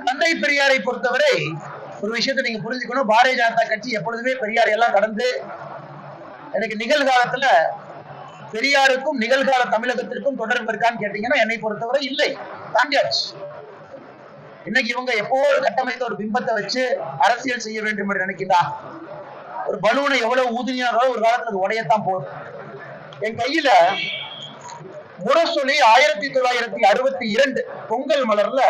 தந்தை பெரியாரை பொறுத்தவரை ஒரு விஷயத்தை நீங்க புரிஞ்சுக்கணும். பாரதிய ஜனதா கட்சி எப்பொழுதுமே பெரியாரை எல்லாம் கடந்து எனக்கு நிகழ்காலத்துல பெரியாருக்கும் நிகழ்கால தமிழகத்திற்கும் தொடர்பு இருக்கான்னு கேட்டீங்கன்னா என்னை பொறுத்தவரை இல்லை, தாண்டியாச்சு. இன்னைக்கு இவங்க எப்போ கட்டமைத்த ஒரு பிம்பத்தை வச்சு அரசியல் செய்ய வேண்டும் என்று நினைக்கிறா. ஒரு பலூனை எவ்வளவு ஊதினாலும் ஒரு காலத்துல அது உடையத்தான் போகுது. என் கையில முரசொலி 1962 பொங்கல் மலர்ல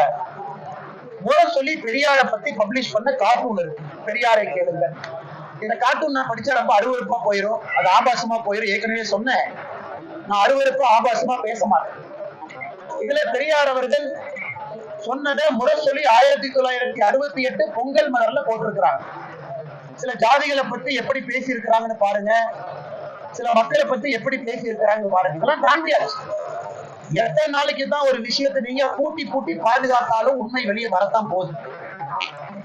முரசொலி பெரியாரை பத்தி பப்ளிஷ் பண்ண கார்ட்டூன் இருக்கு, பெரியாரை கேளுங்க. இந்த கார்ட்டூன் நான் படிச்சா ரொம்ப அருவருப்பா போயிடும், அது ஆபாசமா போயிடும். ஏற்கனவே சொன்னேன், நான் அருவருப்பா ஆபாசமா பேச மாட்டேன். இதுல பெரியார் அவர்கள் சொன்னதை முரசொலி 1968 பொங்கல் மலர்ல போட்டிருக்கிறாங்க. சில ஜாதிகளை பத்தி எப்படி பேசி இருக்கிறாங்கன்னு பாருங்க, சில மக்களை பத்தி எப்படி பேசி இருக்கிறாங்க பாருங்க. இதெல்லாம் தாண்டியாச்சு. எத்தனை நாளைக்கு தான் ஒரு விஷயத்தை நீங்க பூட்டி பூட்டி பாதுகாத்தாலும் உண்மை வெளியே வரத்தான் போகுது.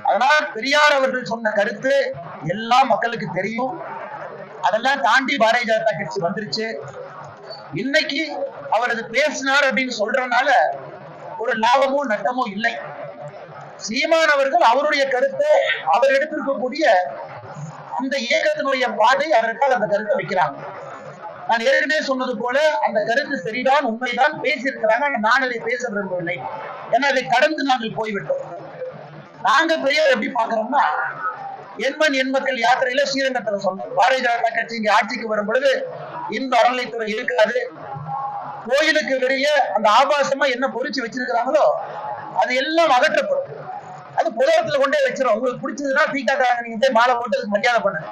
அதனால பெரியார் அவர்கள் சொன்ன கருத்து எல்லா மக்களுக்கு தெரியும். அதெல்லாம் தாண்டி பாரதிய ஜனதா கட்சி வந்துருச்சு. இன்னைக்கு அவர் அது பேசினார் அப்படின்னு சொல்றதுனால ஒரு லாபமோ நட்டமோ இல்லை. சீமான் அவர்கள் அவருடைய கருத்தை அவர் எடுத்திருக்கக்கூடிய அந்த இயக்கத்தினுடைய பாதை அதற்காக அந்த கருத்தை வைக்கிறாங்க. நான் ஏற்கனவே சொன்னது போல அந்த கருத்து சரிதான், உண்மைதான் பேசியிருக்கிறாங்க. நான் அதை பேச விரும்பவில்லை, ஏன்னா அதை கடந்து நாங்கள் போய்விட்டோம். நாங்க பெரியார் எப்படி பாக்குறோம்னா, எண்மண் எண் மக்கள் யாத்திரையில ஸ்ரீரங்கத்துல சொன்னோம், பாரதிய ஜனதா கட்சி இங்க ஆட்சிக்கு வரும் பொழுது இந்த அறநிலைத்துறை இருக்காது, கோயிலுக்கு வெளியே அந்த ஆபாசமா என்ன பொறிச்சு வச்சிருக்கிறாங்களோ அது எல்லாம் அகற்றப்படும், அது புதகத்துல கொண்டே வச்சிடும். உங்களுக்கு பிடிச்சதுன்னா தீக்காக்காரங்க நீங்க போய் மாலை போட்டு அதுக்கு மரியாதை பண்ணுங்க,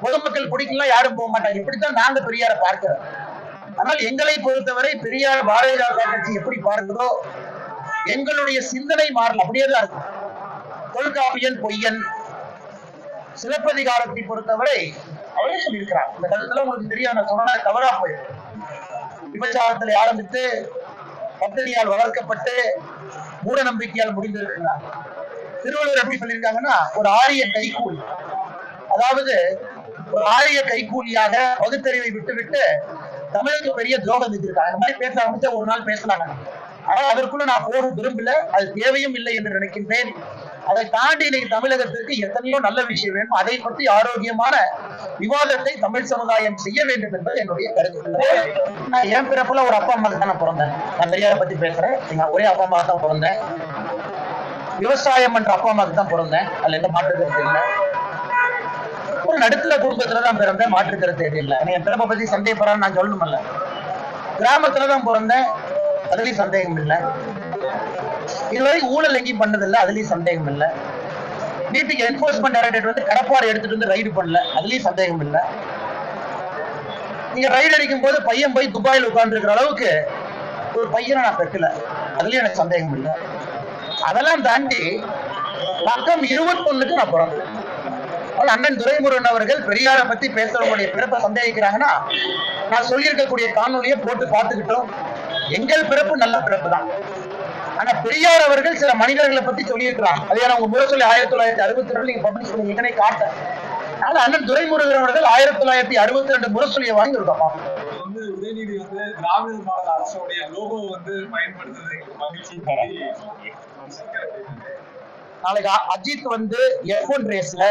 பொதுமக்கள் பிடிக்கலாம் யாரும் போக மாட்டாங்க. இப்படித்தான் நாங்க பெரியாரை பார்க்கிறோம். ஆனால் எங்களை பொறுத்தவரை பெரியார் பாரதிய ஜனதா கட்சி எப்படி பார்க்கிறதோ எங்களுடைய சிந்தனை மாறல, அப்படியேதான் இருக்கும். தொல்காப்பியன் பொய்யன், சிலப்பதிகாரத்தை பொறுத்தவரை அவரே சொல்லியிருக்கிறார். இந்த கருத்துல உங்களுக்கு தெரியும், நான் சொன்னா தவறா போயிடும். விபச்சாரத்தில் ஆரம்பித்து பத்தினியால் வளர்க்கப்பட்டு மூட நம்பிக்கையால் முடிந்திருக்கிறார். திருவள்ளுவர் எப்படி சொல்லியிருக்காங்கன்னா, ஒரு ஆரிய கைகூலி, அதாவது ஒரு ஆரிய கைகூலியாக பகுத்தறிவை விட்டுவிட்டு தமிழுக்கு பெரிய துரோகம் செஞ்சிருக்காங்க. அந்த மாதிரி பேச ஆரம்பிச்சா ஒரு நாள் பேசலாங்க. ஆனா அதற்குள்ள நான் போக விரும்பல, அது தேவையும் இல்லை என்று நினைக்கின்றேன். அதை தாண்டி இன்னைக்கு தமிழகத்திற்கு எத்தனையோ நல்ல விஷயம் வேணும், அதை பற்றி ஆரோக்கியமான விவாதத்தை தமிழ் சமுதாயம் செய்ய வேண்டும் என்பது என்னுடைய கருத்து. நான் என் பிறப்புல ஒரு அப்பா அம்மாவுக்கு தான் பிறந்தேன். நான் பெரியாரை பத்தி பேசுறேன், ஒரே அப்பா அம்மா தான் பிறந்தேன். விவசாயம் என்ற அப்பா அம்மாவுக்கு தான் பிறந்தேன், அதுல எந்த மாற்று கருத்து இல்லை. ஒரு நடுத்தர குடும்பத்துலதான் பிறந்தேன், மாற்று கருத்து எது இல்லை. என் பிறப்பை பத்தி சந்தேகப்படுறான்னு நான் சொல்லணும்ல. கிராமத்துலதான் பிறந்தேன், அதுலயும் சந்தேகம் இல்லை. இதுவரை ஊழல் எங்கேயும் பண்ணதில்லை, அதுலயும் சந்தேகம் இல்லை. வீட்டுக்கு என்போர்ஸ்மெண்ட் டைரக்டரேட் வந்து கடப்பாறை எடுத்துட்டு வந்து ரைடு பண்ணல, அதுலயும் சந்தேகம் இல்லை. நீங்க ரைடு அடிக்கும் போது பையன் போய் துபாயில் உட்கார்ந்து இருக்கிற அளவுக்கு ஒரு பையனை நான் பெற்றல, அதுலயும் எனக்கு சந்தேகம் இல்லை. அதெல்லாம் தாண்டி பக்கம் 21க்கு நான் பிறந்தேன். அண்ணன் துரைமுருகன் அவர்கள் பெரியாரை பத்தி பேசுறவங்களுடைய பிறப்பை சந்தேகிக்கிறாங்கன்னா, நான் சொல்லியிருக்கக்கூடிய காணொலியை போட்டு பார்த்துக்கிட்டோம். எங்கள் பிறப்பு நல்ல பிறப்பு தான். ஆனா பெரியார் அவர்கள் சில மனிதர்களை பத்தி சொல்லியிருக்கிறாங்க. அதே உங்க முரசொலி 1962 நீங்க பப்ளிஷ் பண்ணி எங்கனே காட்ட. ஆனா அண்ணன் துரைமுருகன் அவர்கள் 1962 முரசொலியை வாங்கியிருக்கோம். உதயநிதி வந்து திராவிட மாடல் அரசுடைய லோகோ வந்து பயன்படுத்துறது. நாளைக்கு அஜித் வந்து F1 ரேஸ்ல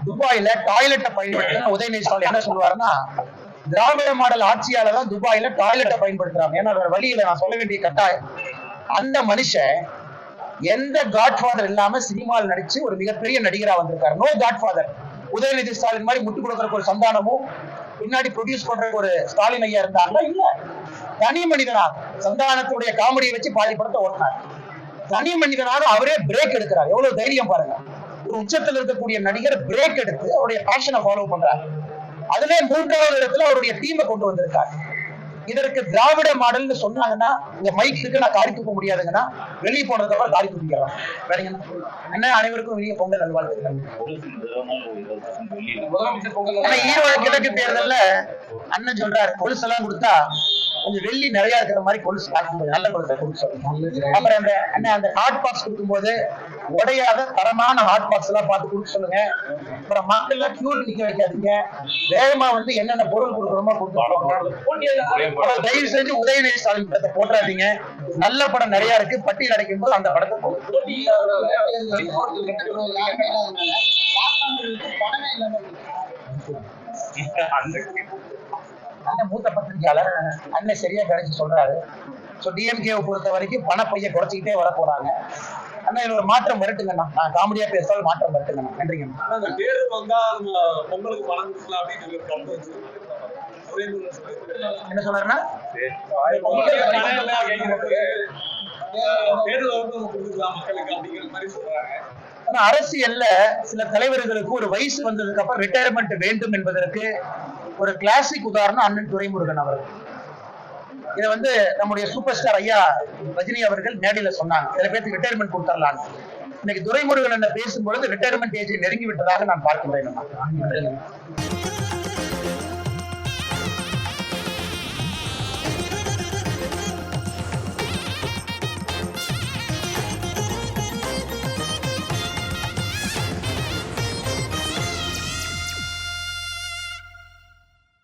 துபாயில டாய்லெட்டை பயன்படுத்த உதயநிதி ஸ்டாலின் என்ன சொல்லுவாருன்னா, திராவிட மாடல் ஆட்சியால தான் துபாயில டாய்லெட்டை பயன்படுத்துறாங்க, ஏன்னா வேற வழியில நான் சொல்ல வேண்டிய கட்டாயம். அந்த மனுஷன் எந்த காட்ஃபாதர் இல்லாம சினிமாவில் நடிச்சு ஒரு மிகப்பெரிய நடிகரா வந்திருக்காரு. No Godfather. உதயநிதி ஸ்டாலின் மாதிரி முட்டு கொடுக்கறக்கு ஒரு சந்தானமும் பின்னாடி ப்ரொடியூஸ் பண்றதுக்கு ஒரு ஸ்டாலின் ஐயா இருந்தாங்களா? இல்ல. தனி மனிதனாக சந்தானத்துடைய காமெடியை வச்சு பாதி படத்தை ஓட்டினார். தனி மனிதனாக அவரே பிரேக் எடுக்கிறார். எவ்வளவு தைரியம் பாருங்க. ஒரு உச்சத்தில் இருக்கக்கூடிய நடிகர் பிரேக் எடுத்து அவருடைய பேஷனை ஃபாலோ பண்றாரு. அதுல 3வது இடத்துல அவருடைய டீமை கொண்டு வந்திருக்காரு. இதற்கு திராவிட மாடல்னு சொன்னாங்கன்னா, இந்த மைக்கு நான் காரி தூக்க முடியாதுங்கன்னா வெளியே போனதுக்கு அப்புறம் காரி தூக்கிக்கலாம். வேறங்க அனைவருக்கும் வெளியே பொங்கல் நல்வாழ்த்துக்கள். ஈரோடு கிழக்கு தேர்தல்ல அண்ணன் சொல்றாரு, கொலுசெல்லாம் கொடுத்தா கொஞ்சம் வெள்ளி நிறைய இருக்கிற மாதிரி கொலுசு நல்ல கொலுசை கொடுக்க சொல்லுங்க. அப்புறம் அந்த ஹாட் பாக்ஸ் கொடுக்கும்போது உடையாத தரமான ஹாட் பாக்ஸ் எல்லாம் பார்த்து கொடுக்க சொல்லுங்க. அப்புறம் மக்கள் எல்லாம் கியூ நிக்க வைக்காதீங்க. வேகமா வந்து என்னென்ன பொருள் கொடுக்குறோமோ கொடுத்துருவாங்க. தயவு செஞ்சு உதயநிதி ஸ்டாலின் படத்தை போட்டுறாதீங்க. நல்ல படம் நிறைய இருக்கு. பட்டியல் அடைக்கும் போது அந்த படத்தை மூத்த பத்திரிகையாளர் அண்ணன் சரியா கணிச்சு சொல்றாரு. டிஎம்கேவை பொறுத்த வரைக்கும் பணப்பைய குறைச்சிக்கிட்டே வர போறாங்க. ஆனா இதுல ஒரு மாற்றம் வரட்டுங்கண்ணா. நான் காமெடியா பேசுறது மாற்றம் வரட்டுங்கண்ணா. நன்றிங்கண்ணா. தேர்தல் வந்தா பொங்கலுக்கு பணம் கொடுக்கலாம் அப்படின்னு என்ன சொல்றாருன்னா அரசியல்ல சில தலைவர்களுக்கு ஒரு வயசு வந்ததுக்கு அப்புறம் ரிட்டையர்மெண்ட் வேண்டும் என்பதற்கு ஒரு கிளாசிக் உதாரணம் அண்ணன் துரைமுருகன் அவர்கள். இதை வந்து நம்முடைய சூப்பர் ஸ்டார் ஐயா ரஜினி அவர்கள் மேடையில சொன்னாங்க, சில பேருக்கு ரிட்டையர்மெண்ட் கொடுத்துடலாம். இன்னைக்கு துரைமுருகன் என்ன பேசும்பொழுது ரிட்டையர்மெண்ட் ஏஜ் நெருங்கி விட்டதாக நான் பார்க்கின்றேன்.